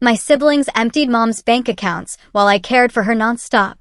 My siblings emptied Mom's bank accounts while I cared for her nonstop.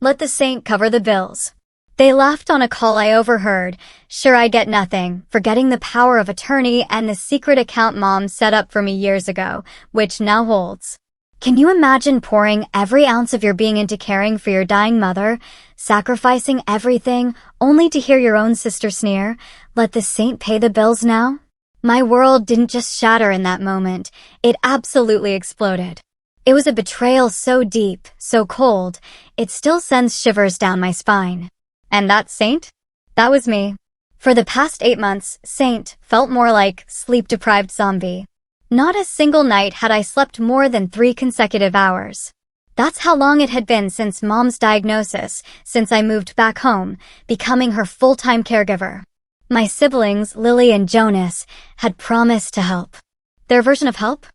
Let the saint cover the bills. They laughed on a call I overheard, sure I'd get nothing, forgetting the power of attorney and the secret account Mom set up for me years ago, which now holds. Can you imagine pouring every ounce of your being into caring for your dying mother, sacrificing everything, only to hear your own sister sneer, "Let the saint pay the bills now"? My world didn't just shatter in that moment, it absolutely exploded. It was a betrayal so deep, so cold, it still sends shivers down my spine. And that saint? That was me. For the past 8 months, Saint felt more like sleep-deprived zombie. Not a single night had I slept more than 3 consecutive hours. That's how long it had been since Mom's diagnosis, since I moved back home, becoming her full-time caregiver. My siblings, Lily and Jonas, had promised to help. Their version of help?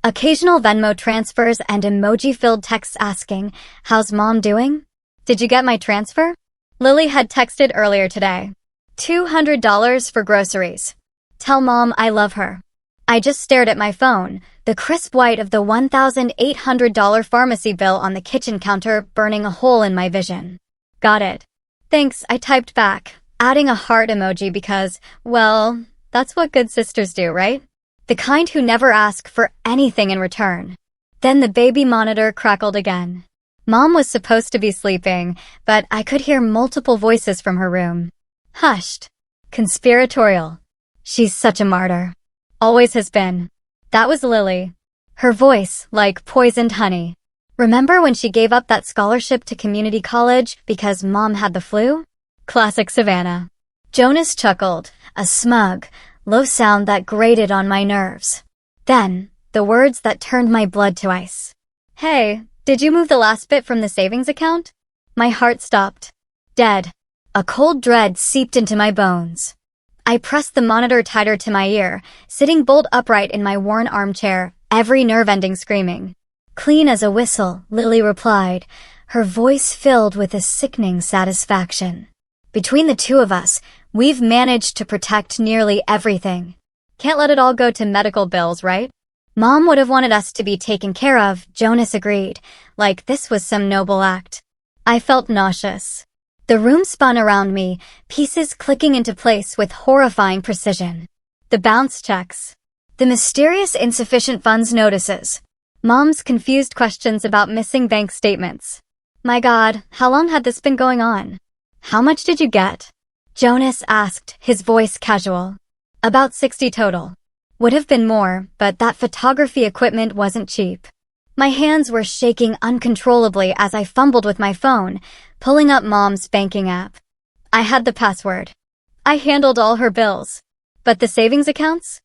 Occasional Venmo transfers and emoji-filled texts asking, "How's Mom doing? Did you get my transfer?" Lily had texted earlier today. $200 for groceries. Tell Mom I love her. I just stared at my phone, the crisp white of the $1,800 pharmacy bill on the kitchen counter burning a hole in my vision. Got it. Thanks, I typed back, adding a heart emoji because, well, that's what good sisters do, right? The kind who never ask for anything in return. Then the baby monitor crackled again. Mom was supposed to be sleeping, but I could hear multiple voices from her room. Hushed. Conspiratorial. She's such a martyr. Always has been. That was Lily. Her voice, like poisoned honey. Remember when she gave up that scholarship to community college because Mom had the flu? Classic Savannah. Jonas chuckled, a smug, low sound that grated on my nerves. Then, the words that turned my blood to ice. Hey, did you move the last bit from the savings account? My heart stopped. Dead. A cold dread seeped into my bones. I pressed the monitor tighter to my ear, sitting bolt upright in my worn armchair, every nerve ending screaming. Clean as a whistle, Lily replied, her voice filled with a sickening satisfaction. Between the two of us, we've managed to protect nearly everything. Can't let it all go to medical bills, right? Mom would have wanted us to be taken care of, Jonas agreed, like this was some noble act. I felt nauseous. The room spun around me, pieces clicking into place with horrifying precision. The bounce checks. The mysterious insufficient funds notices. Mom's confused questions about missing bank statements. My God, how long had this been going on? How much did you get? Jonas asked, his voice casual. About 60 total. Would have been more, but that photography equipment wasn't cheap. My hands were shaking uncontrollably as I fumbled with my phone, pulling up Mom's banking app. I had the password. I handled all her bills. But the savings accounts?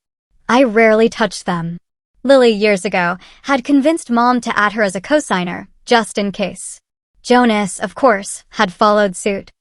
I rarely touched them. Lily, years ago, had convinced Mom to add her as a cosigner, just in case. Jonas, of course, had followed suit.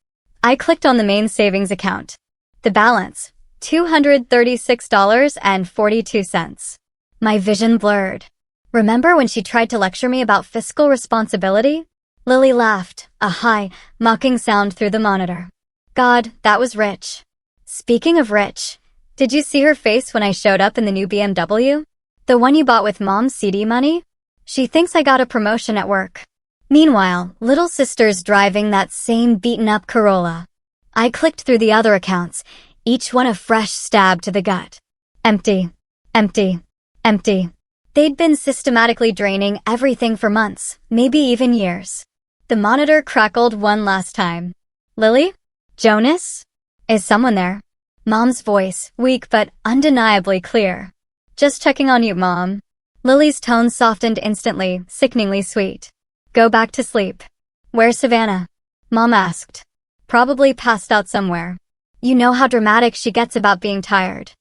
I clicked on the main savings account. The balance. $236.42. My vision blurred. Remember when she tried to lecture me about fiscal responsibility? Lily laughed, a high, mocking sound through the monitor. God, that was rich. Speaking of rich, did you see her face when I showed up in the new BMW? The one you bought with Mom's CD money? She thinks I got a promotion at work. Meanwhile, little sister's driving that same beaten-up Corolla. I clicked through the other accounts, each one a fresh stab to the gut. Empty. Empty. Empty. They'd been systematically draining everything for months, maybe even years. The monitor crackled one last time. Lily? Jonas? Is someone there? Mom's voice, weak but undeniably clear. Just checking on you, Mom. Lily's tone softened instantly, sickeningly sweet. Go back to sleep. Where's Savannah? Mom asked. Probably passed out somewhere. You know how dramatic she gets about being tired.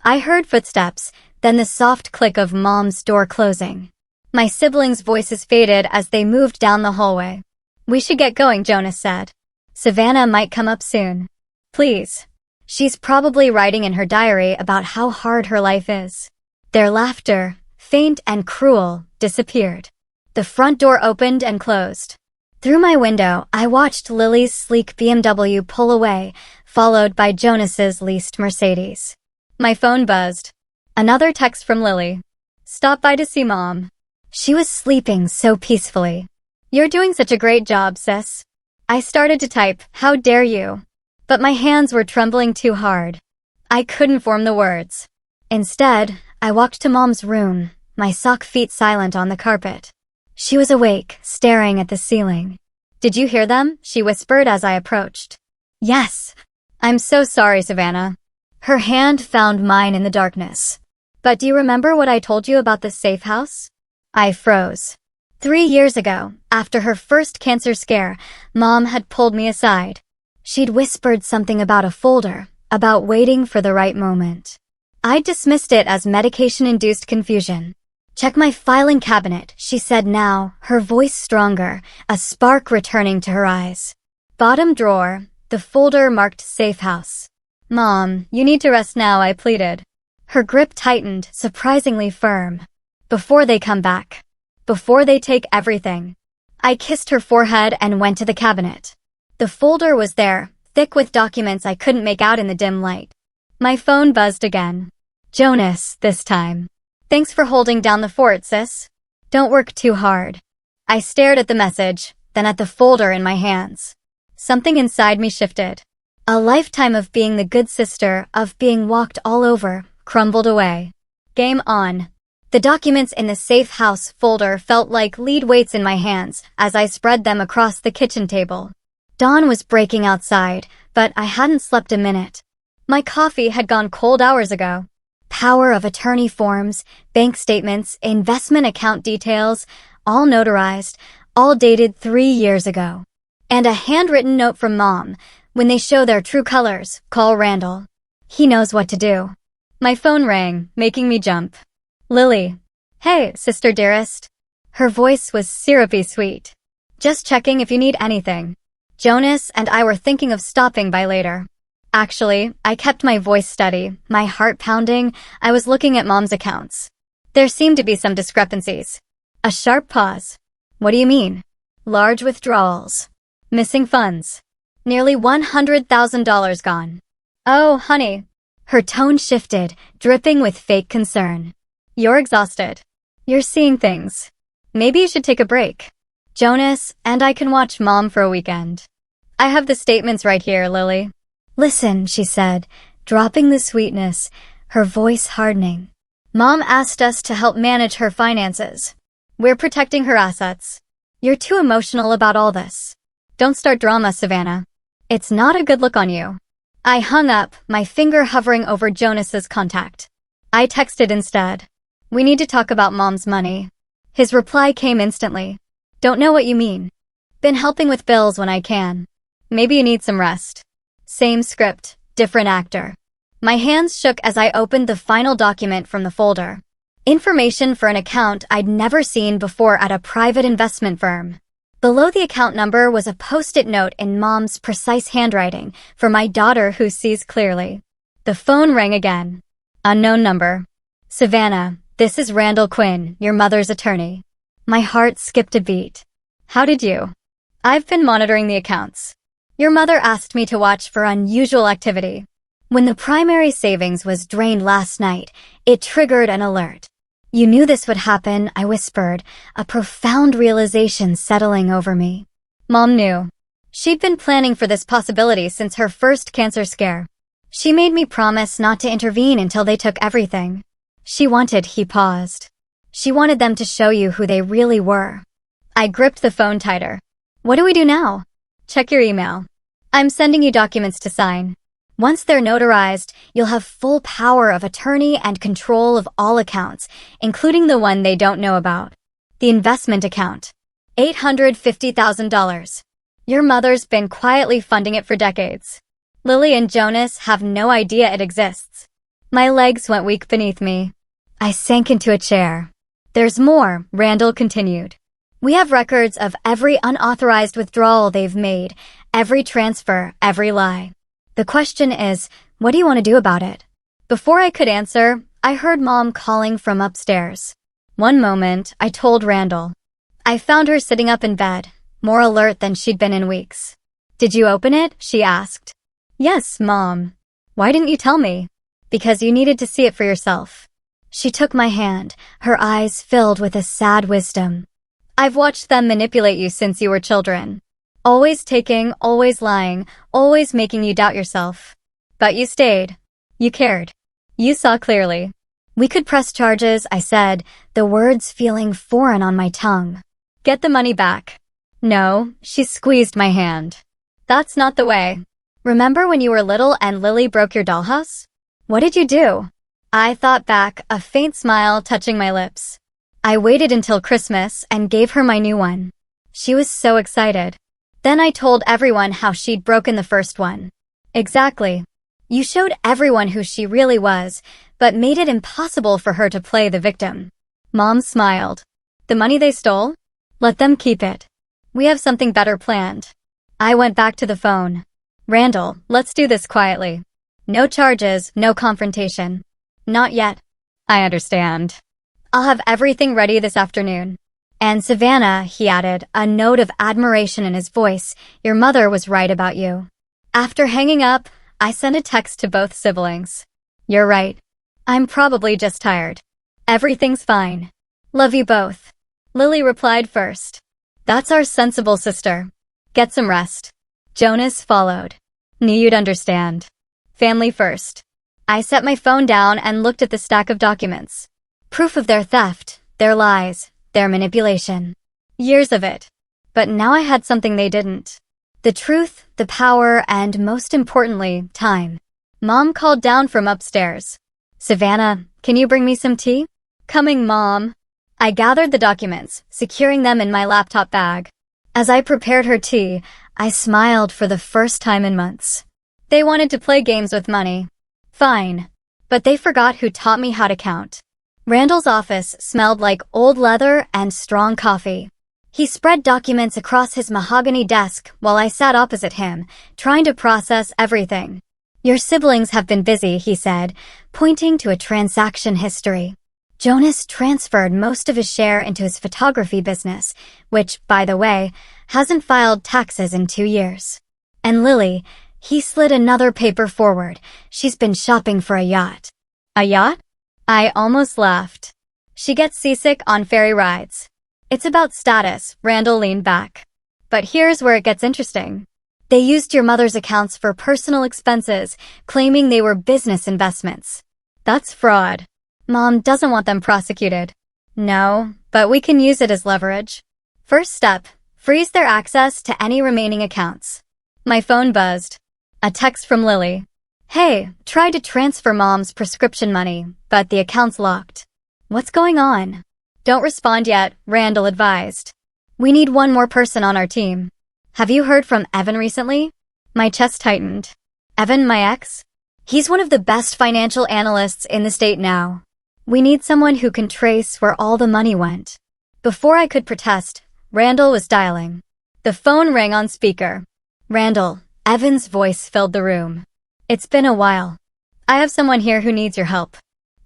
I heard footsteps, then the soft click of Mom's door closing. My siblings' voices faded as they moved down the hallway. We should get going, Jonas said. Savannah might come up soon. Please. She's probably writing in her diary about how hard her life is. Their laughter, faint and cruel, disappeared. The front door opened and closed. Through my window, I watched Lily's sleek BMW pull away, followed by Jonas's leased Mercedes. My phone buzzed. Another text from Lily. Stop by to see Mom. She was sleeping so peacefully. "You're doing such a great job, sis." I started to type, "How dare you?" But my hands were trembling too hard. I couldn't form the words. Instead, I walked to Mom's room, my sock feet silent on the carpet. She was awake, staring at the ceiling. "Did you hear them?" she whispered as I approached. "Yes." "I'm so sorry, Savannah." Her hand found mine in the darkness. "But do you remember what I told you about the safe house?" I froze. 3 years ago, after her first cancer scare, Mom had pulled me aside. She'd whispered something about a folder, about waiting for the right moment. I dismissed it as medication-induced confusion. "Check my filing cabinet," she said now, her voice stronger, a spark returning to her eyes. "Bottom drawer, the folder marked Safe House." "Mom, you need to rest now," I pleaded. Her grip tightened, surprisingly firm. "Before they come back. Before they take everything." I kissed her forehead and went to the cabinet. The folder was there, thick with documents I couldn't make out in the dim light. My phone buzzed again. Jonas, this time. "Thanks for holding down the fort, sis. Don't work too hard." I stared at the message, then at the folder in my hands. Something inside me shifted. A lifetime of being the good sister, of being walked all over, crumbled away. Game on. The documents in the Safe House folder felt like lead weights in my hands as I spread them across the kitchen table. Dawn was breaking outside, but I hadn't slept a minute. My coffee had gone cold hours ago. Power of attorney forms, bank statements, investment account details, all notarized, all dated 3 years ago. And a handwritten note from Mom: "When they show their true colors, call Randall. He knows what to do." My phone rang, making me jump. "Lily." "Hey, sister dearest." Her voice was syrupy sweet. "Just checking if you need anything. Jonas and I were thinking of stopping by later." Actually, I kept my voice steady, my heart pounding. I was looking at Mom's accounts. There seemed to be some discrepancies. A sharp pause. "What do you mean?" "Large withdrawals. Missing funds. Nearly $100,000 gone." "Oh, honey." Her tone shifted, dripping with fake concern. "You're exhausted. You're seeing things. Maybe you should take a break. Jonas and I can watch Mom for a weekend." "I have the statements right here, Lily." "Listen," she said, dropping the sweetness, her voice hardening. "Mom asked us to help manage her finances. We're protecting her assets. You're too emotional about all this. Don't start drama, Savannah. It's not a good look on you." I hung up, my finger hovering over Jonas's contact. I texted instead. "We need to talk about Mom's money." His reply came instantly. "Don't know what you mean. Been helping with bills when I can. Maybe you need some rest." Same script, different actor. My hands shook as I opened the final document from the folder. Information for an account I'd never seen before at a private investment firm. Below the account number was a post-it note in Mom's precise handwriting for my daughter who sees clearly. The phone rang again. Unknown number. "Savannah, this is Randall Quinn, your mother's attorney." My heart skipped a beat. "How did you?" "I've been monitoring the accounts. Your mother asked me to watch for unusual activity. When the primary savings was drained last night, it triggered an alert." "You knew this would happen," I whispered, a profound realization settling over me. Mom knew. She'd been planning for this possibility since her first cancer scare. She made me promise not to intervene until they took everything. He paused. "She wanted them to show you who they really were." I gripped the phone tighter. "What do we do now?" "Check your email. I'm sending you documents to sign. Once they're notarized, you'll have full power of attorney and control of all accounts, including the one they don't know about. The investment account. $850,000. Your mother's been quietly funding it for decades. Lily and Jonas have no idea it exists." My legs went weak beneath me. I sank into a chair. "There's more," Randall continued. "We have records of every unauthorized withdrawal they've made, every transfer, every lie. The question is, what do you want to do about it?" Before I could answer, I heard Mom calling from upstairs. One moment, I told Randall. I found her sitting up in bed, more alert than she'd been in weeks. "Did you open it?" she asked. "Yes, Mom." "Why didn't you tell me?" "Because you needed to see it for yourself." She took my hand, her eyes filled with a sad wisdom. I've watched them manipulate you since you were children. Always taking, always lying, always making you doubt yourself. But you stayed. You cared. You saw clearly. We could press charges, I said, the words feeling foreign on my tongue. Get the money back. No, she squeezed my hand. That's not the way. Remember when you were little and Lily broke your dollhouse? What did you do? I thought back, a faint smile touching my lips. I waited until Christmas and gave her my new one. She was so excited. Then I told everyone how she'd broken the first one. Exactly. You showed everyone who she really was, but made it impossible for her to play the victim. Mom smiled. The money they stole? Let them keep it. We have something better planned. I went back to the phone. Randall, let's do this quietly. No charges, no confrontation. Not yet. I understand. I'll have everything ready this afternoon. And Savannah, he added, a note of admiration in his voice, your mother was right about you. After hanging up, I sent a text to both siblings. You're right. I'm probably just tired. Everything's fine. Love you both. Lily replied first. That's our sensible sister. Get some rest. Jonas followed. Knew you'd understand. Family first. I set my phone down and looked at the stack of documents. Proof of their theft, their lies, their manipulation. Years of it. But now I had something they didn't. The truth, the power, and most importantly, time. Mom called down from upstairs. Savannah, can you bring me some tea? Coming, Mom. I gathered the documents, securing them in my laptop bag. As I prepared her tea, I smiled for the first time in months. They wanted to play games with money. Fine. But they forgot who taught me how to count. Randall's office smelled like old leather and strong coffee. He spread documents across his mahogany desk while I sat opposite him, trying to process everything. Your siblings have been busy, he said, pointing to a transaction history. Jonas transferred most of his share into his photography business, which, by the way, hasn't filed taxes in 2 years. And Lily, he slid another paper forward. She's been shopping for a yacht. A yacht? I almost laughed. She gets seasick on ferry rides. It's about status, Randall leaned back. But here's where it gets interesting. They used your mother's accounts for personal expenses, claiming they were business investments. That's fraud. Mom doesn't want them prosecuted. No, but we can use it as leverage. First step, freeze their access to any remaining accounts. My phone buzzed. A text from Lily. Hey, tried to transfer Mom's prescription money, but the account's locked. What's going on? Don't respond yet, Randall advised. We need one more person on our team. Have you heard from Evan recently? My chest tightened. Evan, my ex? He's one of the best financial analysts in the state now. We need someone who can trace where all the money went. Before I could protest, Randall was dialing. The phone rang on speaker. Randall, Evan's voice filled the room. It's been a while. I have someone here who needs your help.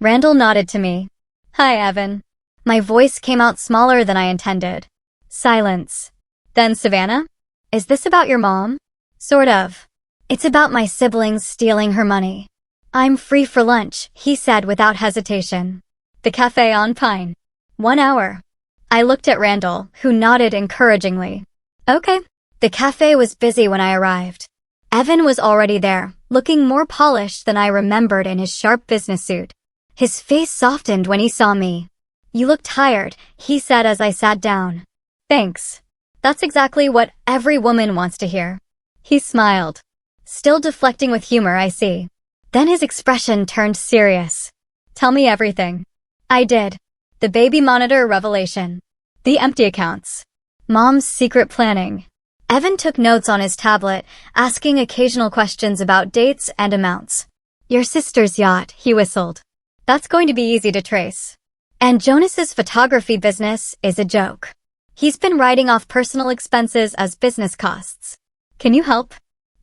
Randall nodded to me. Hi, Evan. My voice came out smaller than I intended. Silence. Then Savannah? Is this about your mom? Sort of. It's about my siblings stealing her money. I'm free for lunch, he said without hesitation. The cafe on Pine. 1 hour. I looked at Randall, who nodded encouragingly. Okay. The cafe was busy when I arrived. Evan was already there, looking more polished than I remembered in his sharp business suit. His face softened when he saw me. You look tired, he said as I sat down. Thanks. That's exactly what every woman wants to hear. He smiled. Still deflecting with humor, I see. Then his expression turned serious. Tell me everything. I did. The baby monitor revelation. The empty accounts. Mom's secret planning. Evan took notes on his tablet, asking occasional questions about dates and amounts. Your sister's yacht, he whistled. That's going to be easy to trace. And Jonas's photography business is a joke. He's been writing off personal expenses as business costs. Can you help?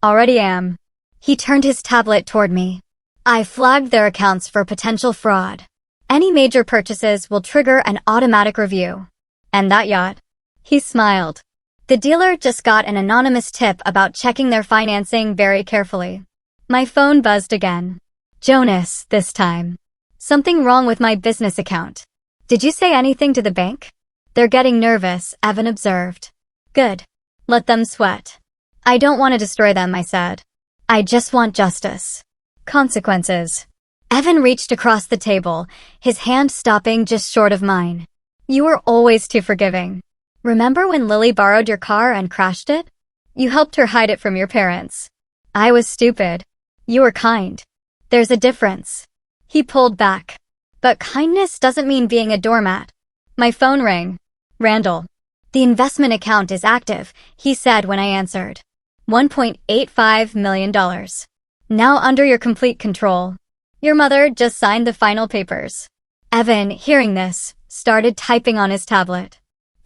Already am. He turned his tablet toward me. I flagged their accounts for potential fraud. Any major purchases will trigger an automatic review. And that yacht? He smiled. The dealer just got an anonymous tip about checking their financing very carefully. My phone buzzed again. Jonas, this time. Something wrong with my business account. Did you say anything to the bank? They're getting nervous, Evan observed. Good. Let them sweat. I don't want to destroy them, I said. I just want justice. Consequences. Evan reached across the table, his hand stopping just short of mine. You were always too forgiving. Remember when Lily borrowed your car and crashed it? You helped her hide it from your parents. I was stupid. You were kind. There's a difference. He pulled back. But kindness doesn't mean being a doormat. My phone rang. Randall. The investment account is active, he said when I answered. $1.85 million. Now under your complete control. Your mother just signed the final papers. Evan, hearing this, started typing on his tablet.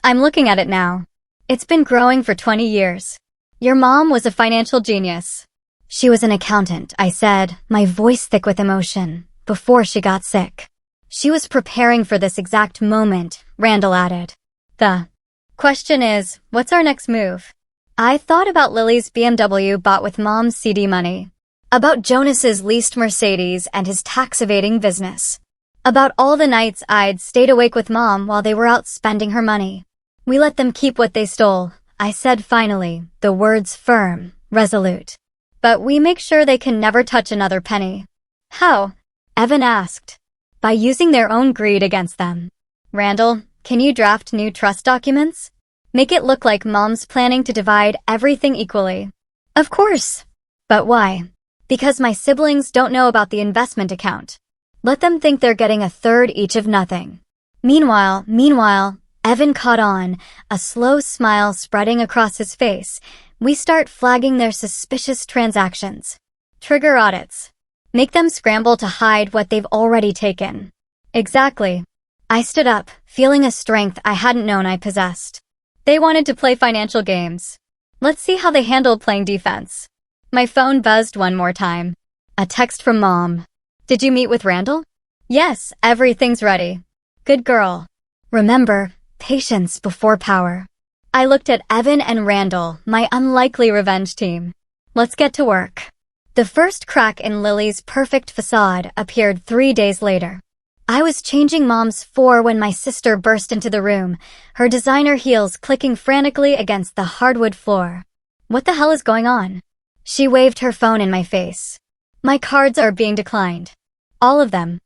I'm looking at it now. It's been growing for 20 years. Your mom was a financial genius. She was an accountant, I said, my voice thick with emotion, before she got sick. She was preparing for this exact moment, Randall added. The question is, what's our next move? I thought about Lily's BMW bought with Mom's CD money. About Jonas's leased Mercedes and his tax-evading business. About all the nights I'd stayed awake with Mom while they were out spending her money. We let them keep what they stole, I said finally, the words firm, resolute. But we make sure they can never touch another penny. How? Evan asked. By using their own greed against them. Randall, can you draft new trust documents? Make it look like Mom's planning to divide everything equally. Of course. But why? Because my siblings don't know about the investment account. Let them think they're getting a third each of nothing. Meanwhile, Evan caught on, a slow smile spreading across his face. We start flagging their suspicious transactions. Trigger audits. Make them scramble to hide what they've already taken. Exactly. I stood up, feeling a strength I hadn't known I possessed. They wanted to play financial games. Let's see how they handled playing defense. My phone buzzed one more time. A text from Mom. Did you meet with Randall? Yes, everything's ready. Good girl. Remember, patience before power. I looked at Evan and Randall, my unlikely revenge team. Let's get to work. The first crack in Lily's perfect facade appeared 3 days later. I was changing Mom's 4 when my sister burst into the room, her designer heels clicking frantically against the hardwood floor. What the hell is going on? She waved her phone in my face. My cards are being declined. All of them.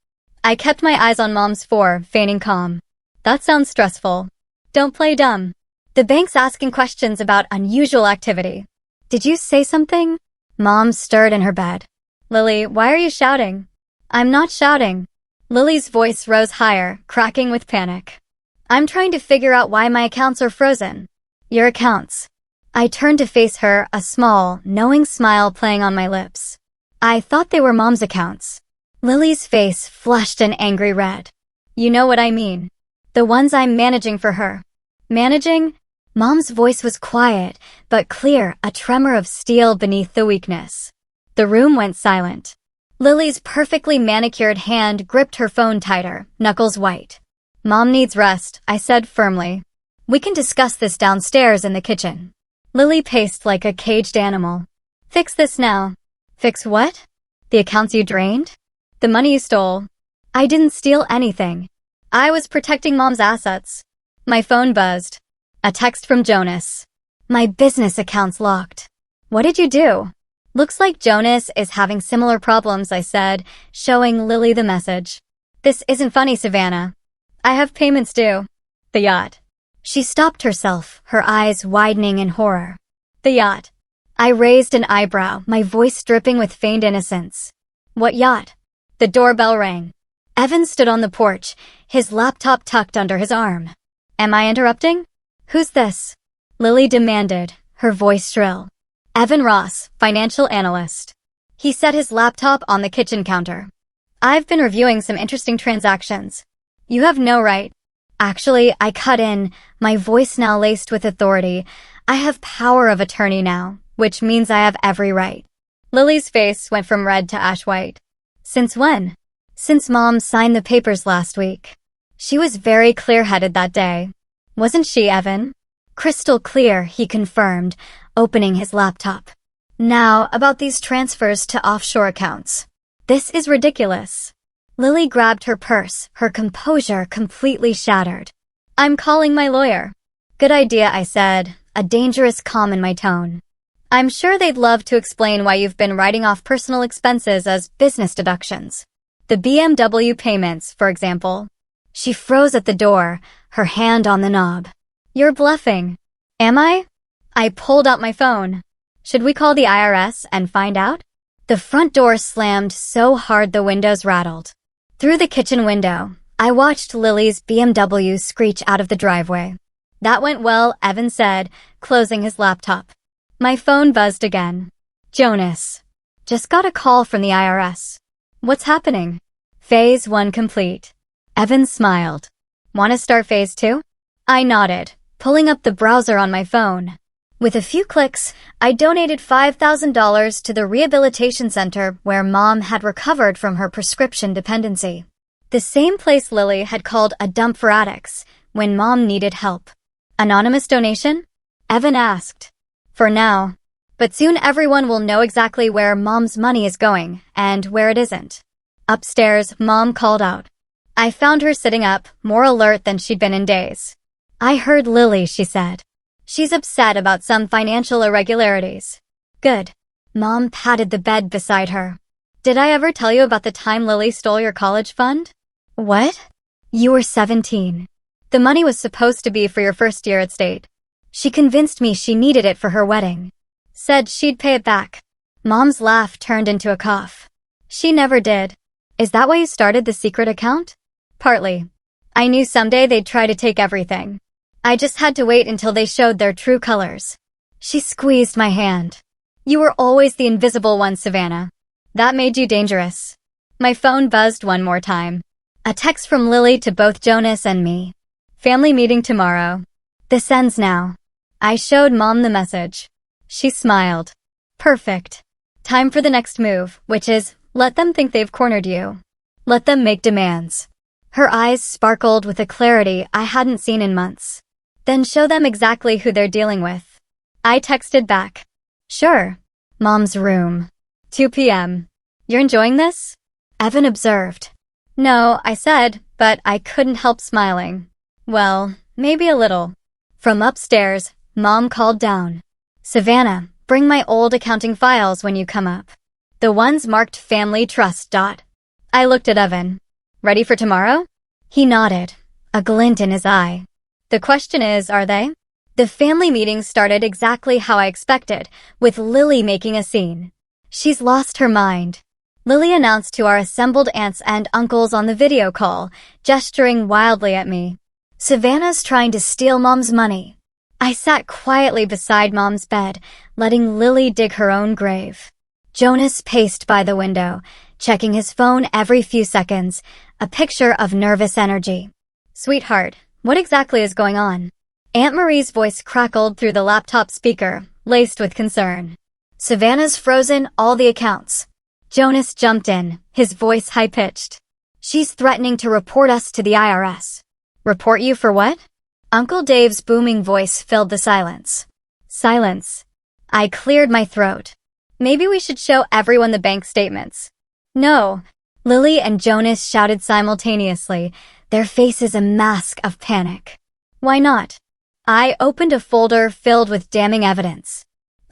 I kept my eyes on Mom's 4, feigning calm. That sounds stressful. Don't play dumb. The bank's asking questions about unusual activity. Did you say something? Mom stirred in her bed. Lily, why are you shouting? I'm not shouting. Lily's voice rose higher, cracking with panic. I'm trying to figure out why my accounts are frozen. Your accounts. I turned to face her, a small, knowing smile playing on my lips. I thought they were Mom's accounts. Lily's face flushed an angry red. You know what I mean. The ones I'm managing for her. Managing? Mom's voice was quiet, but clear, a tremor of steel beneath the weakness. The room went silent. Lily's perfectly manicured hand gripped her phone tighter, knuckles white. Mom needs rest, I said firmly. We can discuss this downstairs in the kitchen. Lily paced like a caged animal. Fix this now. Fix what? The accounts you drained? The money you stole? I didn't steal anything. I was protecting Mom's assets. My phone buzzed. A text from Jonas. My business account's locked. What did you do? Looks like Jonas is having similar problems, I said, showing Lily the message. This isn't funny, Savannah. I have payments due. The yacht. She stopped herself, her eyes widening in horror. The yacht. I raised an eyebrow, my voice dripping with feigned innocence. What yacht? The doorbell rang. Evan stood on the porch, his laptop tucked under his arm. Am I interrupting? Who's this? Lily demanded, her voice shrill. Evan Ross, financial analyst. He set his laptop on the kitchen counter. I've been reviewing some interesting transactions. You have no right. Actually, I cut in, my voice now laced with authority. I have power of attorney now, which means I have every right. Lily's face went from red to ash white. Since when? Since Mom signed the papers last week. She was very clear-headed that day. Wasn't she, Evan? Crystal clear, he confirmed, opening his laptop. Now, about these transfers to offshore accounts. This is ridiculous. Lily grabbed her purse, her composure completely shattered. I'm calling my lawyer. Good idea, I said, a dangerous calm in my tone. I'm sure they'd love to explain why you've been writing off personal expenses as business deductions. The BMW payments, for example. She froze at the door, her hand on the knob. You're bluffing. Am I? I pulled out my phone. Should we call the IRS and find out? The front door slammed so hard the windows rattled. Through the kitchen window, I watched Lily's BMW screech out of the driveway. That went well, Evan said, closing his laptop. My phone buzzed again. Jonas. Just got a call from the IRS. What's happening? Phase 1 complete. Evan smiled. Want to start Phase 2? I nodded, pulling up the browser on my phone. With a few clicks, I donated $5,000 to the rehabilitation center where Mom had recovered from her prescription dependency. The same place Lily had called a dump for addicts when Mom needed help. Anonymous donation? Evan asked. For now. But soon everyone will know exactly where Mom's money is going and where it isn't. Upstairs, Mom called out. I found her sitting up, more alert than she'd been in days. I heard Lily, she said. She's upset about some financial irregularities. Good. Mom patted the bed beside her. Did I ever tell you about the time Lily stole your college fund? What? You were 17. The money was supposed to be for your first year at State. She convinced me she needed it for her wedding. Said she'd pay it back. Mom's laugh turned into a cough. She never did. Is that why you started the secret account? Partly. I knew someday they'd try to take everything. I just had to wait until they showed their true colors. She squeezed my hand. You were always the invisible one, Savannah. That made you dangerous. My phone buzzed one more time. A text from Lily to both Jonas and me. Family meeting tomorrow. This ends now. I showed Mom the message. She smiled. Perfect. Time for the next move, which is, let them think they've cornered you. Let them make demands. Her eyes sparkled with a clarity I hadn't seen in months. Then show them exactly who they're dealing with. I texted back. Sure. Mom's room. 2 p.m. You're enjoying this? Evan observed. No, I said, but I couldn't help smiling. Well, maybe a little. From upstairs, Mom called down. Savannah, bring my old accounting files when you come up. The ones marked Family Trust. I looked at Evan. Ready for tomorrow? He nodded, a glint in his eye. The question is, are they? The family meeting started exactly how I expected, with Lily making a scene. She's lost her mind. Lily announced to our assembled aunts and uncles on the video call, gesturing wildly at me. Savannah's trying to steal Mom's money. I sat quietly beside Mom's bed, letting Lily dig her own grave. Jonas paced by the window, checking his phone every few seconds, a picture of nervous energy. Sweetheart, what exactly is going on? Aunt Marie's voice crackled through the laptop speaker, laced with concern. Savannah's frozen all the accounts. Jonas jumped in, his voice high-pitched. She's threatening to report us to the IRS. Report you for what? Uncle Dave's booming voice filled the silence. Silence. I cleared my throat. Maybe we should show everyone the bank statements. No. Lily and Jonas shouted simultaneously, their faces a mask of panic. Why not? I opened a folder filled with damning evidence.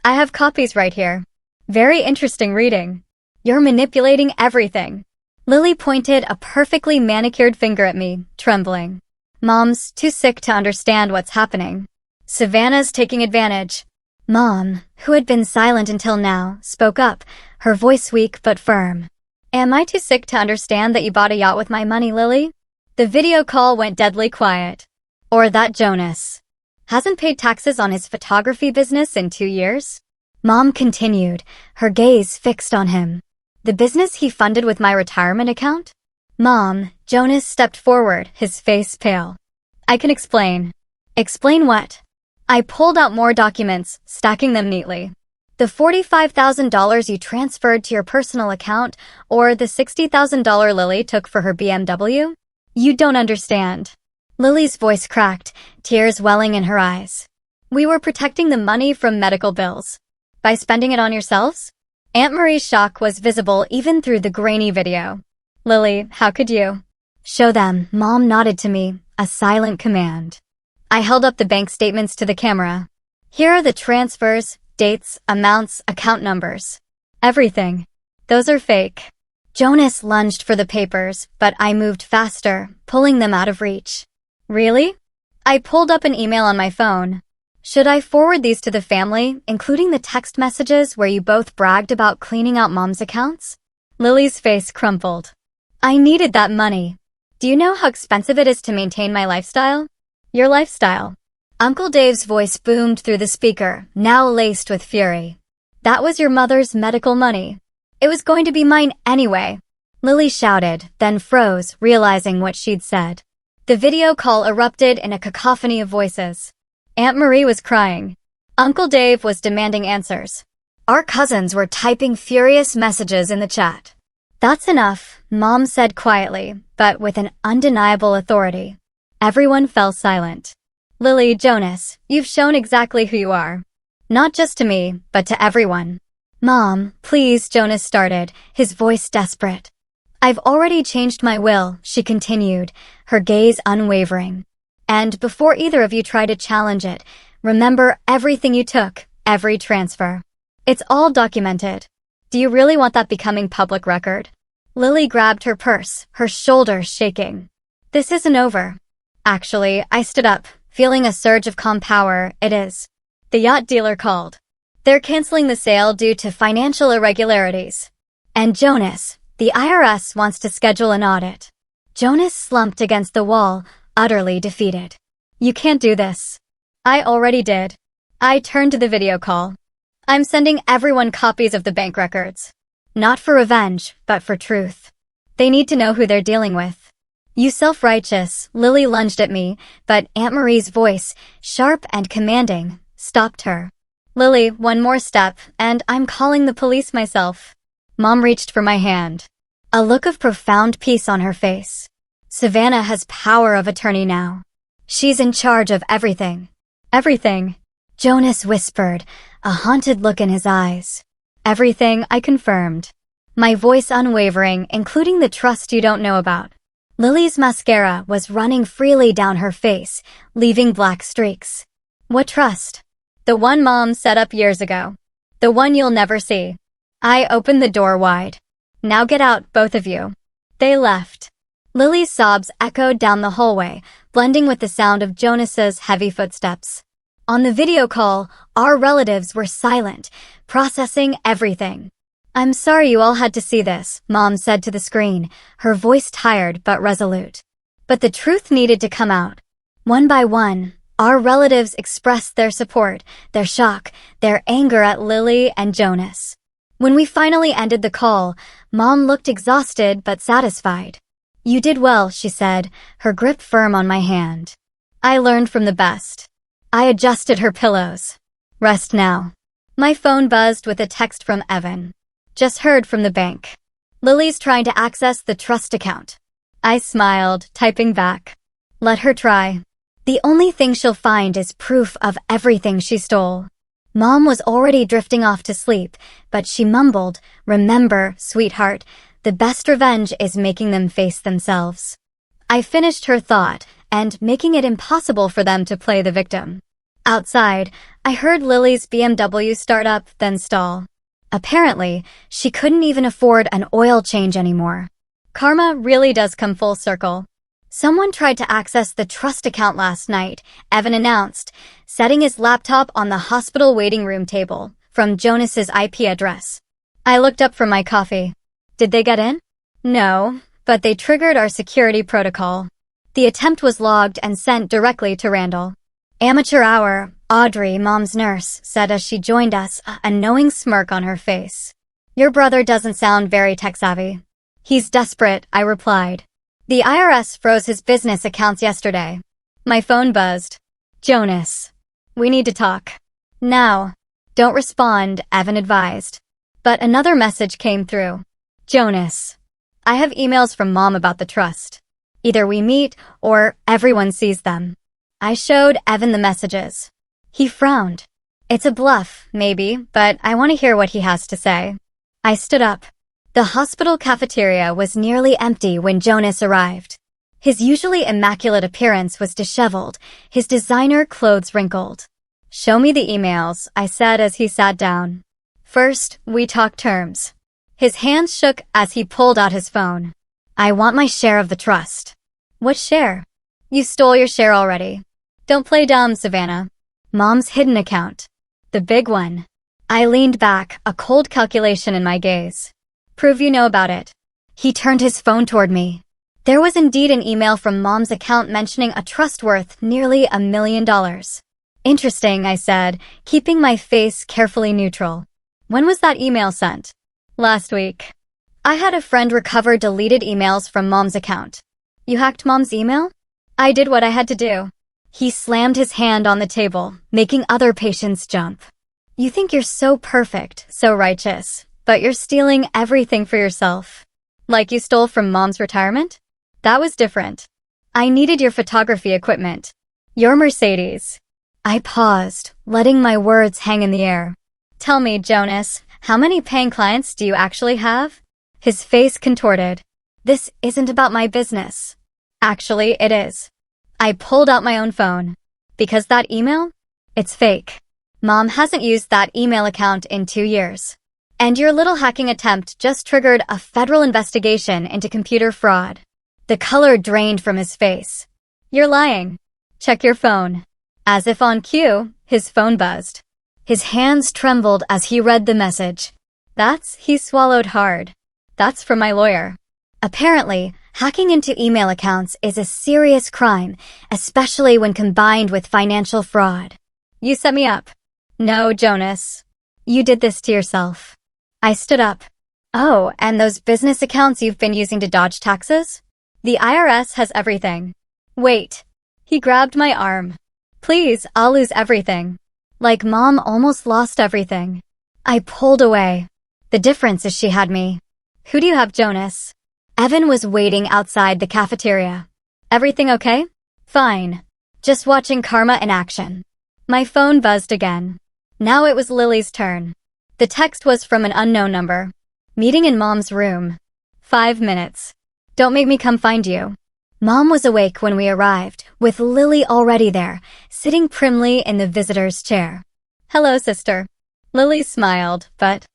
I have copies right here. Very interesting reading. You're manipulating everything. Lily pointed a perfectly manicured finger at me, trembling. Mom's too sick to understand what's happening. Savannah's taking advantage. Mom, who had been silent until now, spoke up, her voice weak but firm. Am I too sick to understand that you bought a yacht with my money, Lily? The video call went deadly quiet. Or that Jonas hasn't paid taxes on his photography business in 2 years? Mom continued, her gaze fixed on him. The business he funded with my retirement account? Mom, Jonas stepped forward, his face pale. I can explain. Explain what? I pulled out more documents, stacking them neatly. The $45,000 you transferred to your personal account, or the $60,000 Lily took for her BMW? You don't understand. Lily's voice cracked, tears welling in her eyes. We were protecting the money from medical bills. By spending it on yourselves? Aunt Marie's shock was visible even through the grainy video. Lily, how could you? Show them, Mom nodded to me, a silent command. I held up the bank statements to the camera. Here are the transfers, dates, amounts, account numbers. Everything. Those are fake. Jonas lunged for the papers, but I moved faster, pulling them out of reach. Really? I pulled up an email on my phone. Should I forward these to the family, including the text messages where you both bragged about cleaning out Mom's accounts? Lily's face crumpled. I needed that money. Do you know how expensive it is to maintain my lifestyle? Your lifestyle. Uncle Dave's voice boomed through the speaker, now laced with fury. That was your mother's medical money. It was going to be mine anyway. Lily shouted, then froze, realizing what she'd said. The video call erupted in a cacophony of voices. Aunt Marie was crying. Uncle Dave was demanding answers. Our cousins were typing furious messages in the chat. That's enough, Mom said quietly, but with an undeniable authority. Everyone fell silent. Lily, Jonas, you've shown exactly who you are. Not just to me, but to everyone. Mom, please, Jonas started, his voice desperate. I've already changed my will, she continued, her gaze unwavering. And before either of you try to challenge it, remember everything you took, every transfer. It's all documented. Do you really want that becoming public record? Lily grabbed her purse, her shoulders shaking. This isn't over. Actually, I stood up, feeling a surge of calm power. It is. The yacht dealer called. They're canceling the sale due to financial irregularities. And Jonas, the IRS wants to schedule an audit. Jonas slumped against the wall, utterly defeated. You can't do this. I already did. I turned to the video call. I'm sending everyone copies of the bank records. Not for revenge, but for truth. They need to know who they're dealing with. You self-righteous, Lily lunged at me, but Aunt Marie's voice, sharp and commanding, stopped her. Lily, one more step, and I'm calling the police myself. Mom reached for my hand. A look of profound peace on her face. Savannah has power of attorney now. She's in charge of everything. Everything. Jonas whispered, a haunted look in his eyes. Everything, I confirmed. My voice unwavering, including the trust you don't know about. Lily's mascara was running freely down her face, leaving black streaks. What trust? The one Mom set up years ago. The one you'll never see. I opened the door wide. Now get out, both of you. They left. Lily's sobs echoed down the hallway, blending with the sound of Jonas's heavy footsteps. On the video call, our relatives were silent, processing everything. I'm sorry you all had to see this, Mom said to the screen, her voice tired but resolute. But the truth needed to come out. One by one, our relatives expressed their support, their shock, their anger at Lily and Jonas. When we finally ended the call, Mom looked exhausted but satisfied. You did well, she said, her grip firm on my hand. I learned from the best. I adjusted her pillows. Rest now. My phone buzzed with a text from Evan. Just heard from the bank. Lily's trying to access the trust account. I smiled, typing back. Let her try. The only thing she'll find is proof of everything she stole. Mom was already drifting off to sleep, but she mumbled, remember, sweetheart, the best revenge is making them face themselves. I finished her thought, and making it impossible for them to play the victim. Outside, I heard Lily's BMW start up, then stall. Apparently, she couldn't even afford an oil change anymore. Karma really does come full circle. Someone tried to access the trust account last night, Evan announced, setting his laptop on the hospital waiting room table, from Jonas's IP address. I looked up from my coffee. Did they get in? No, but they triggered our security protocol. The attempt was logged and sent directly to Randall. Amateur hour, Audrey, Mom's nurse, said as she joined us, a knowing smirk on her face. Your brother doesn't sound very tech-savvy. He's desperate, I replied. The IRS froze his business accounts yesterday. My phone buzzed. Jonas. We need to talk. Now. Don't respond, Evan advised. But another message came through. Jonas. I have emails from Mom about the trust. Either we meet, or everyone sees them. I showed Evan the messages. He frowned. It's a bluff, maybe, but I want to hear what he has to say. I stood up. The hospital cafeteria was nearly empty when Jonas arrived. His usually immaculate appearance was disheveled, his designer clothes wrinkled. "Show me the emails," I said as he sat down. "First, we talk terms." His hands shook as he pulled out his phone. "I want my share of the trust." "What share?" "You stole your share already." "Don't play dumb, Savannah." "Mom's hidden account." "The big one." I leaned back, a cold calculation in my gaze. "Prove you know about it." He turned his phone toward me. There was indeed an email from Mom's account mentioning a trust worth nearly $1 million. "Interesting," I said, keeping my face carefully neutral. "When was that email sent?" "Last week." I had a friend recover deleted emails from Mom's account. "You hacked Mom's email?" "I did what I had to do." He slammed his hand on the table, making other patients jump. "You think you're so perfect, so righteous, but you're stealing everything for yourself. Like you stole from Mom's retirement? That was different. I needed your photography equipment. Your Mercedes." I paused, letting my words hang in the air. "Tell me, Jonas, how many paying clients do you actually have?" His face contorted. "This isn't about my business." "Actually, it is." I pulled out my own phone. "Because that email? It's fake. Mom hasn't used that email account in 2 years. And your little hacking attempt just triggered a federal investigation into computer fraud." The color drained from his face. "You're lying. Check your phone." As if on cue, his phone buzzed. His hands trembled as he read the message. He swallowed hard. "That's from my lawyer." Apparently, hacking into email accounts is a serious crime, especially when combined with financial fraud. "You set me up." "No, Jonas. You did this to yourself." I stood up. "Oh, and those business accounts you've been using to dodge taxes? The IRS has everything." "Wait." He grabbed my arm. "Please, I'll lose everything." Like Mom almost lost everything. I pulled away. The difference is she had me. "Who do you have, Jonas?" Evan was waiting outside the cafeteria. "Everything okay?" "Fine. Just watching karma in action." My phone buzzed again. Now it was Lily's turn. The text was from an unknown number. "Meeting in Mom's room. 5 minutes. Don't make me come find you." Mom was awake when we arrived, with Lily already there, sitting primly in the visitor's chair. "Hello, sister." Lily smiled, but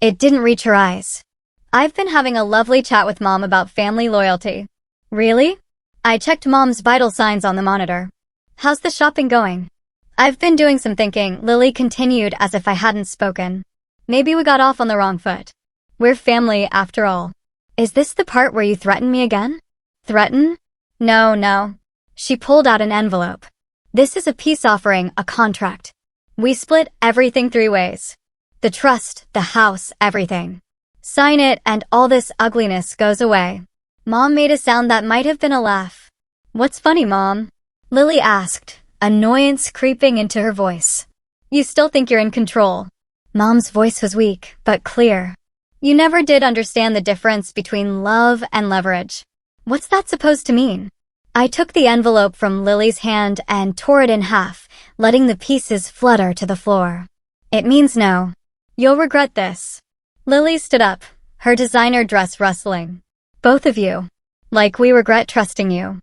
it didn't reach her eyes. "I've been having a lovely chat with Mom about family loyalty." "Really?" I checked Mom's vital signs on the monitor. "How's the shopping going?" "I've been doing some thinking," Lily continued as if I hadn't spoken. "Maybe we got off on the wrong foot. We're family, after all." "Is this the part where you threaten me again?" "Threaten? No. She pulled out an envelope. "This is a peace offering, a contract. We split everything 3 ways. The trust, the house, everything. Sign it and all this ugliness goes away." Mom made a sound that might have been a laugh. "What's funny, Mom?" Lily asked, annoyance creeping into her voice. "You still think you're in control." Mom's voice was weak, but clear. "You never did understand the difference between love and leverage." "What's that supposed to mean?" I took the envelope from Lily's hand and tore it in half, letting the pieces flutter to the floor. "It means no. You'll regret this." Lily stood up, her designer dress rustling. "Both of you. Like we regret trusting you."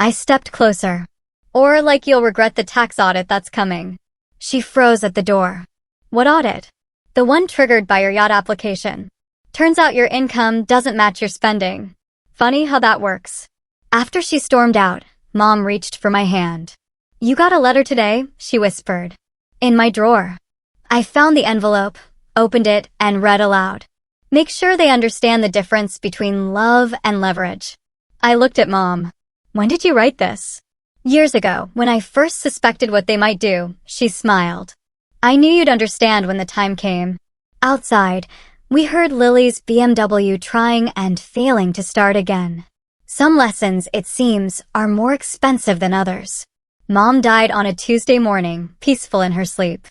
I stepped closer. "Or like you'll regret the tax audit that's coming." She froze at the door. "What audit?" "The one triggered by your yacht application. Turns out your income doesn't match your spending. Funny how that works." After she stormed out, Mom reached for my hand. "You got a letter today?" she whispered. "In my drawer." I found the envelope, opened it, and read aloud. "Make sure they understand the difference between love and leverage." I looked at Mom. "When did you write this?" "Years ago, when I first suspected what they might do," she smiled. "I knew you'd understand when the time came." Outside, we heard Lily's BMW trying and failing to start again. Some lessons, it seems, are more expensive than others. Mom died on a Tuesday morning, peaceful in her sleep.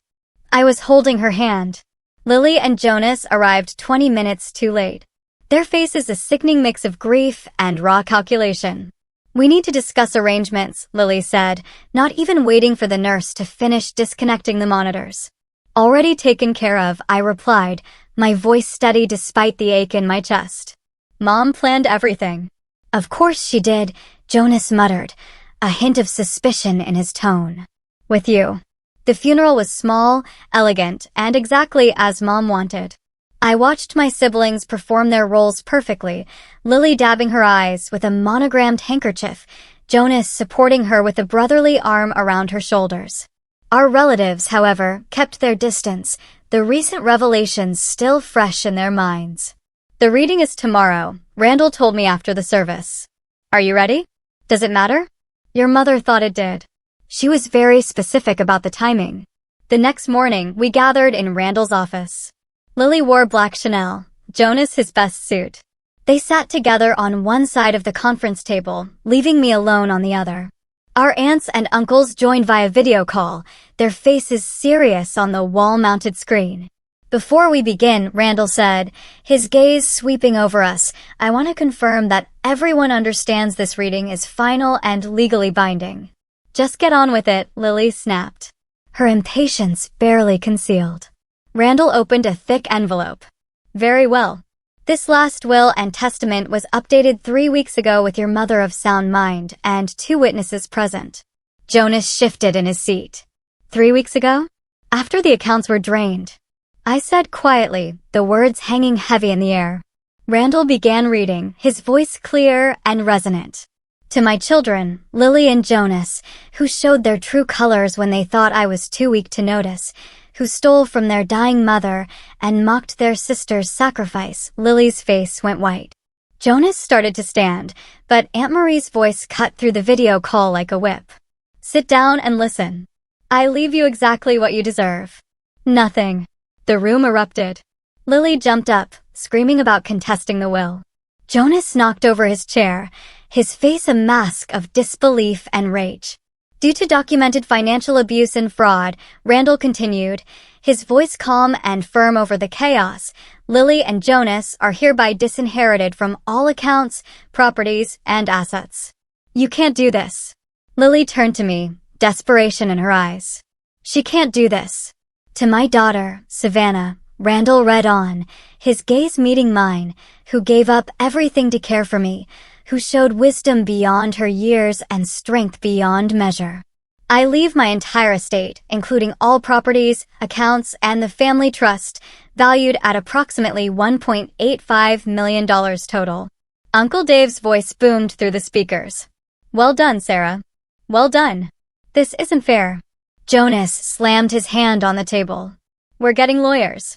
I was holding her hand. Lily and Jonas arrived 20 minutes too late. Their faces a sickening mix of grief and raw calculation. "We need to discuss arrangements," Lily said, not even waiting for the nurse to finish disconnecting the monitors. "Already taken care of," I replied, my voice steady despite the ache in my chest. Mom planned everything. Of course she did, Jonas muttered, a hint of suspicion in his tone. With you. The funeral was small, elegant, and exactly as Mom wanted. I watched my siblings perform their roles perfectly, Lily dabbing her eyes with a monogrammed handkerchief, Jonas supporting her with a brotherly arm around her shoulders. Our relatives, however, kept their distance, the recent revelations still fresh in their minds. The reading is tomorrow, Randall told me after the service. Are you ready? Does it matter? Your mother thought it did. She was very specific about the timing. The next morning, we gathered in Randall's office. Lily wore black Chanel, Jonas his best suit. They sat together on one side of the conference table, leaving me alone on the other. Our aunts and uncles joined via video call, their faces serious on the wall-mounted screen. Before we begin, Randall said, his gaze sweeping over us, I want to confirm that everyone understands this reading is final and legally binding. Just get on with it, Lily snapped, her impatience barely concealed. Randall opened a thick envelope. Very well. This last will and testament was updated 3 weeks ago with your mother of sound mind and 2 witnesses present. Jonas shifted in his seat. 3 weeks ago? After the accounts were drained. I said quietly, the words hanging heavy in the air. Randall began reading, his voice clear and resonant. To my children, Lily and Jonas, who showed their true colors when they thought I was too weak to notice, who stole from their dying mother and mocked their sister's sacrifice, Lily's face went white. Jonas started to stand, but Aunt Marie's voice cut through the video call like a whip. Sit down and listen. I leave you exactly what you deserve. Nothing. The room erupted. Lily jumped up, screaming about contesting the will. Jonas knocked over his chair, his face a mask of disbelief and rage. Due to documented financial abuse and fraud, Randall continued, his voice calm and firm over the chaos, Lily and Jonas are hereby disinherited from all accounts, properties, and assets. You can't do this. Lily turned to me, desperation in her eyes. She can't do this. To my daughter, Savannah, Randall read on, his gaze meeting mine, who gave up everything to care for me, who showed wisdom beyond her years and strength beyond measure. I leave my entire estate, including all properties, accounts, and the family trust, valued at approximately $1.85 million total. Uncle Dave's voice boomed through the speakers. Well done, Sarah. Well done. This isn't fair. Jonas slammed his hand on the table. We're getting lawyers.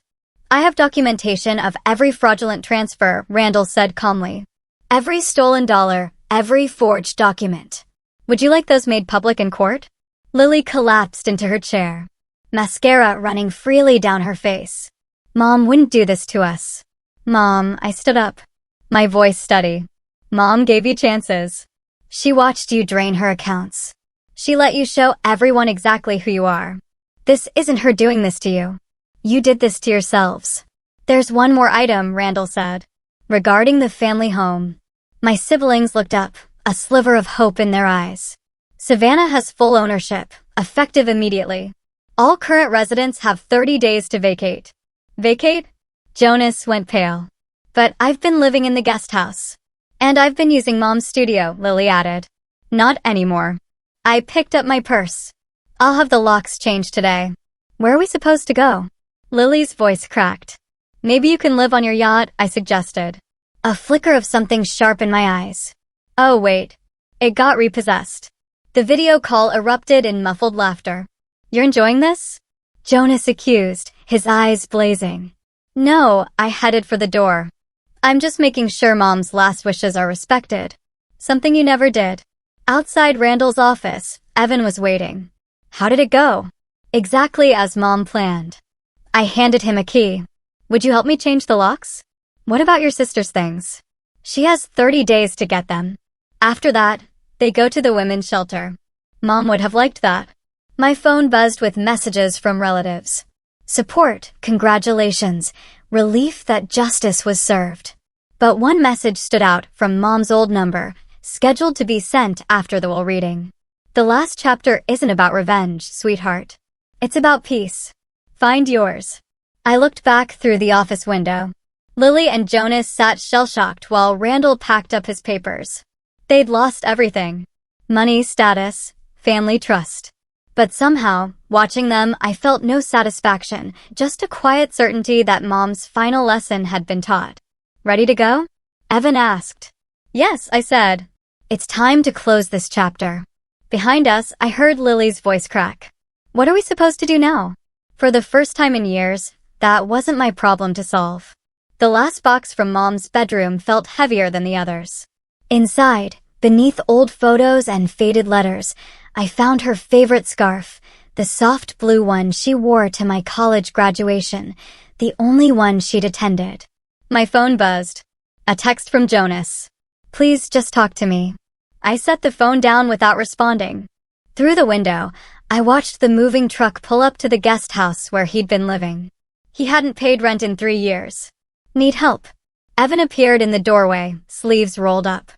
I have documentation of every fraudulent transfer, Randall said calmly. Every stolen dollar, every forged document. Would you like those made public in court? Lily collapsed into her chair, mascara running freely down her face. Mom wouldn't do this to us. Mom, I stood up. My voice steady. Mom gave you chances. She watched you drain her accounts. She let you show everyone exactly who you are. This isn't her doing this to you. You did this to yourselves. There's one more item, Randall said. Regarding the family home. My siblings looked up, a sliver of hope in their eyes. Savannah has full ownership, effective immediately. All current residents have 30 days to vacate. Vacate? Jonas went pale. But I've been living in the guest house. And I've been using Mom's studio, Lily added. Not anymore. I picked up my purse. I'll have the locks changed today. Where are we supposed to go? Lily's voice cracked. Maybe you can live on your yacht, I suggested. A flicker of something sharp in my eyes. Oh wait. It got repossessed. The video call erupted in muffled laughter. You're enjoying this? Jonas accused, his eyes blazing. No, I headed for the door. I'm just making sure Mom's last wishes are respected. Something you never did. Outside Randall's office, Evan was waiting. How did it go? Exactly as Mom planned. I handed him a key. Would you help me change the locks? What about your sister's things? She has 30 days to get them. After that, they go to the women's shelter. Mom would have liked that. My phone buzzed with messages from relatives. Support, congratulations, relief that justice was served. But one message stood out from Mom's old number, scheduled to be sent after the will reading. The last chapter isn't about revenge, sweetheart. It's about peace. Find yours. I looked back through the office window. Lily and Jonas sat shell-shocked while Randall packed up his papers. They'd lost everything. Money, status, family, trust. But somehow, watching them, I felt no satisfaction, just a quiet certainty that Mom's final lesson had been taught. Ready to go? Evan asked. Yes, I said. It's time to close this chapter. Behind us, I heard Lily's voice crack. What are we supposed to do now? For the first time in years, that wasn't my problem to solve. The last box from Mom's bedroom felt heavier than the others. Inside, beneath old photos and faded letters, I found her favorite scarf, the soft blue one she wore to my college graduation, the only one she'd attended. My phone buzzed. A text from Jonas. Please just talk to me. I set the phone down without responding. Through the window, I watched the moving truck pull up to the guest house where he'd been living. He hadn't paid rent in 3 years. Need help? Evan appeared in the doorway, sleeves rolled up.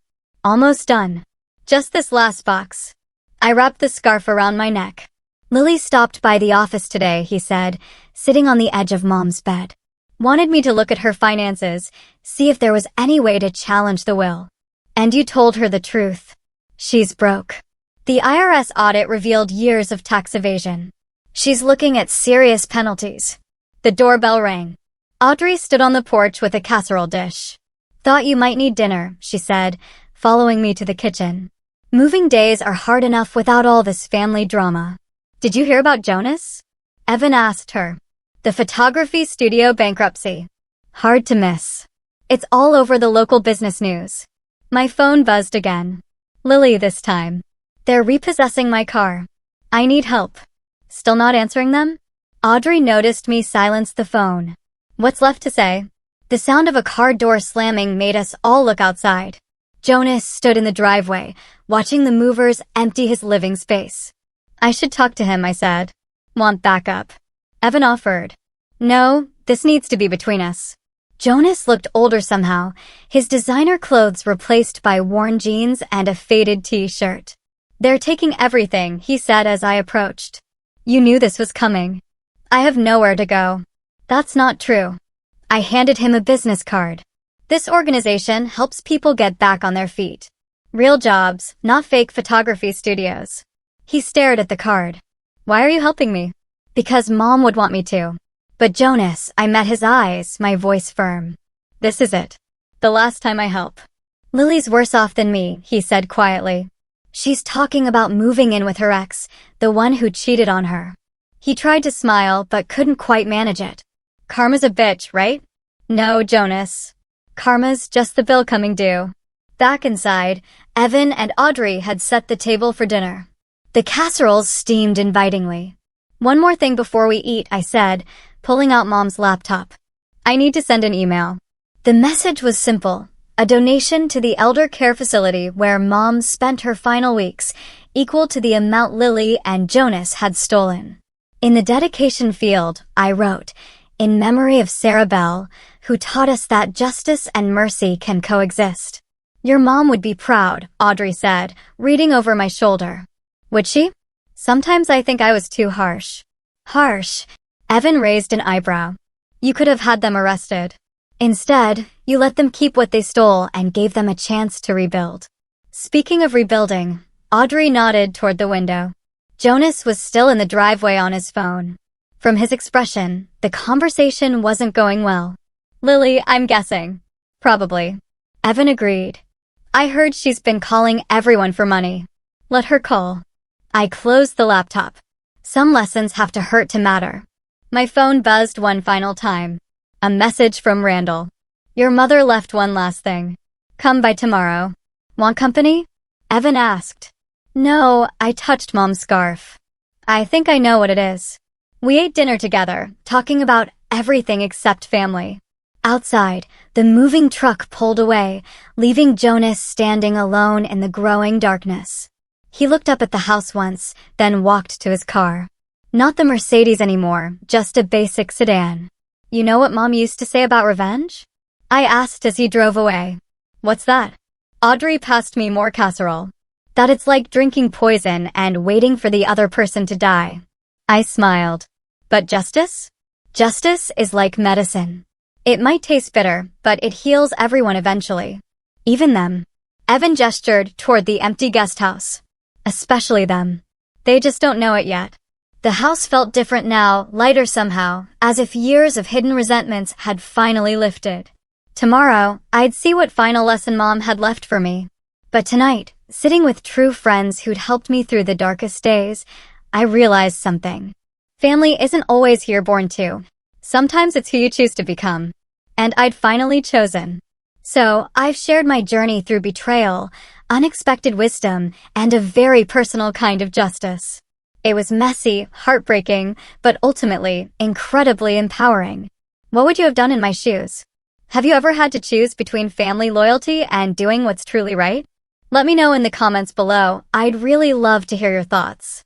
Almost done. Just this last box. I wrapped the scarf around my neck. Lily stopped by the office today, he said, sitting on the edge of Mom's bed. Wanted me to look at her finances, see if there was any way to challenge the will. And you told her the truth. She's broke. The IRS audit revealed years of tax evasion. She's looking at serious penalties. The doorbell rang. Audrey stood on the porch with a casserole dish. Thought you might need dinner, she said, following me to the kitchen. Moving days are hard enough without all this family drama. Did you hear about Jonas? Evan asked her. The photography studio bankruptcy. Hard to miss. It's all over the local business news. My phone buzzed again. Lily this time. They're repossessing my car. I need help. Still not answering them? Audrey noticed me silence the phone. What's left to say? The sound of a car door slamming made us all look outside. Jonas stood in the driveway, watching the movers empty his living space. I should talk to him, I said. Want backup? Evan offered. No, this needs to be between us. Jonas looked older somehow, his designer clothes replaced by worn jeans and a faded t-shirt. They're taking everything, he said as I approached. You knew this was coming. I have nowhere to go. That's not true. I handed him a business card. This organization helps people get back on their feet. Real jobs, not fake photography studios. He stared at the card. Why are you helping me? Because Mom would want me to. But Jonas, I met his eyes, my voice firm. This is it. The last time I help. Lily's worse off than me, he said quietly. She's talking about moving in with her ex, the one who cheated on her. He tried to smile, but couldn't quite manage it. Karma's a bitch, right? No, Jonas. Karma's just the bill coming due. Back inside, Evan and Audrey had set the table for dinner. The casseroles steamed invitingly. One more thing before we eat, I said, pulling out Mom's laptop. I need to send an email. The message was simple. A donation to the elder care facility where Mom spent her final weeks, equal to the amount Lily and Jonas had stolen. In the dedication field, I wrote, in memory of Sarah Bell, who taught us that justice and mercy can coexist. Your mom would be proud, Audrey said, reading over my shoulder. Would she? Sometimes I think I was too harsh. Harsh? Evan raised an eyebrow. You could have had them arrested. Instead, you let them keep what they stole and gave them a chance to rebuild. Speaking of rebuilding, Audrey nodded toward the window. Jonas was still in the driveway on his phone. From his expression, the conversation wasn't going well. Lily, I'm guessing. Probably. Evan agreed. I heard she's been calling everyone for money. Let her call. I closed the laptop. Some lessons have to hurt to matter. My phone buzzed one final time. A message from Randall. Your mother left one last thing. Come by tomorrow. Want company? Evan asked. No, I touched Mom's scarf. I think I know what it is. We ate dinner together, talking about everything except family. Outside, the moving truck pulled away, leaving Jonas standing alone in the growing darkness. He looked up at the house once, then walked to his car. Not the Mercedes anymore, just a basic sedan. You know what Mom used to say about revenge? I asked as he drove away. What's that? Audrey passed me more casserole. That it's like drinking poison and waiting for the other person to die. I smiled. But justice? Justice is like medicine. It might taste bitter, but it heals everyone eventually. Even them. Evan gestured toward the empty guest house. Especially them. They just don't know it yet. The house felt different now, lighter somehow, as if years of hidden resentments had finally lifted. Tomorrow, I'd see what final lesson Mom had left for me. But tonight, sitting with true friends who'd helped me through the darkest days, I realized something. Family isn't always here born to. Sometimes it's who you choose to become. And I'd finally chosen. So, I've shared my journey through betrayal, unexpected wisdom, and a very personal kind of justice. It was messy, heartbreaking, but ultimately, incredibly empowering. What would you have done in my shoes? Have you ever had to choose between family loyalty and doing what's truly right? Let me know in the comments below. I'd really love to hear your thoughts.